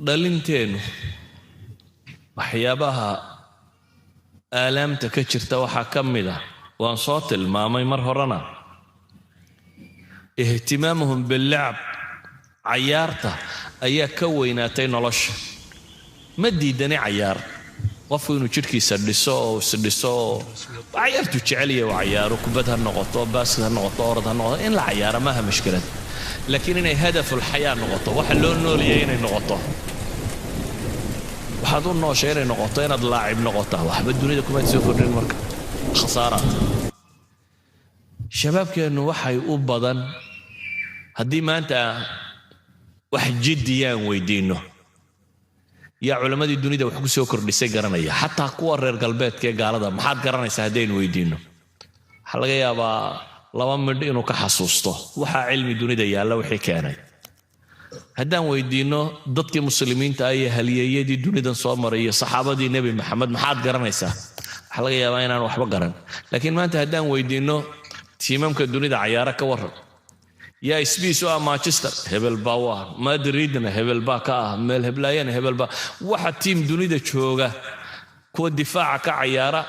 dhalinteenu waxyaabaha aalaamta ka jirta waxaa ka mid ah waan soo tilmaamay mar horena ihtimaamuhum bil'ab cayaarta ayaa ka weynaatay nolosha ma diidani cayaar qofku inuu jidhkiisa dhiso oo isdhiso cayaartu jecel yahay cayaaro kubad ha noqoto baasket ha noqoto orod ha noqoto in la cayaaro maaha mushkilad laakiin inay hadaful xayaa noqoto waxa loo nooliyay inay noqoto waxaad u nooshay inay noqoto inaad laacib noqoto waxba dunida kuma soo kordhin marka khasaaraad shababkeenu waxay u badan haddii maanta wax jiddiyaan weydiino yaa culimadii dunida wax ku soo kordhisay garanaya xataa kuwa reer galbeedka ee gaalada maxaad garanaysaa haddaynu weydiino waxa laga yaabaa laba midh inuu ka xasuusto waxaa cilmi dunida yaalla wixii keenay haddaan weydiino dadkii muslimiinta ay halyeeyadii dunidan soo maray saxaabadii nabi maxamed maxaad garanaysaa waxa laga yaabaa inaan waxba garan laakiin maanta haddaan weydiino tiimamka dunida cayaara ka waran yaa isbiisu Manchester hebel baa waa Madridna hebel baa ka ah meel heblaayana hebel baa waxa tiim dunida jooga kuwa difaaca ka cayaara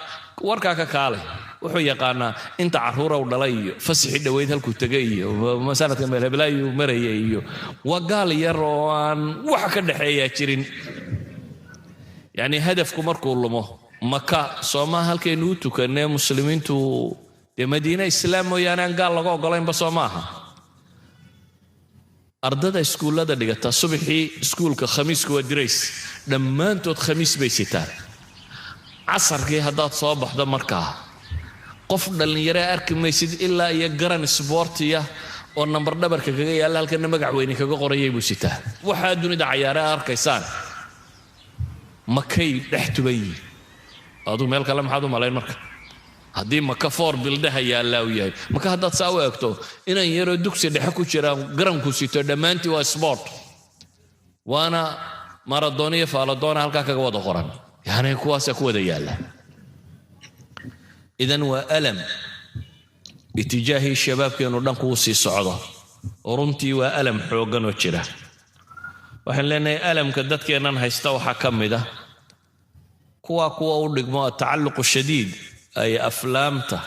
warka ka kaalay wuxuu yaqaanaa inta caruura u dhalay iyo fasaxi dhaweyd halku tagay iyo masaladka meel heblaayu marayay iyo wagaal yar oo aan wax ka dhaxeeya jirin yani hadafku markuu lumo maka Soomaa halkeenuu tukanay muslimiintu ee Madiina islaam mooyaan aan gaal laga ogolayn ba Soomaaha ardada iskuulada dhigata subaxii iskuulka khamiisku waa dirays dhammaantood khamiis bay sitaan casarkii haddaad soo baxdo markaa qof dhalinyaro arki maysid ilaa iyo garan isboortiya oo nambar dhabarka kaga yaalla halkana magac weyne kaga qorayay buu sitaa waxaa dunida cayaare arkaysaan makay dhex tuban yihiin aduu meel kale maxaad u malayn marka haddii maka foor bildaha yaalla u yahay maka haddaad saa u eegto inaan yaroo dugsi dhexe ku jiraan garanku sito dhammaantii waa sport waana maradona iyo faaladoona halkaa kaga wada qoran yani kuwaasaa ku wada yaalla idan waa alam itijaahii shabaabkeenu dhan kugu sii socdo runtii waa alam xooggan oo jira waxaan leenahay alamka dadkeennan haysta waxaa ka mid ah kuwa u dhigmo tacalluq shadiid ay aflaamta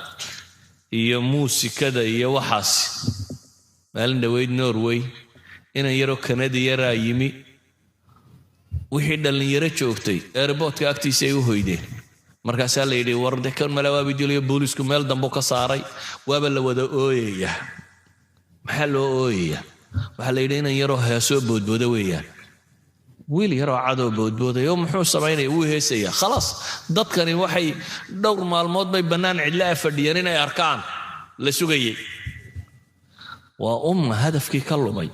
iyo muusikada iyo waxaas maalin dhaweyd Norway inaan yaro Canada yaraa yimi wixii dhalinyaro joogtay airportka agtiisa ay u hoydeen markaas la yiri warde kan malawaabi diliyo boolisku meel dambo ka saaray waaba la wada ooyaya maxaa loo ooyaya waxa la yiri inaan yaro heeso boodbooda weeyaan wiil yaro cadow boodbooday oo muxuu sameeyay uu heesaya خلاص dadkani waxay dhowr maalmood bay banaan cidla fadhiyeen inay arkaan la sugayay waa hadafkii ka lumay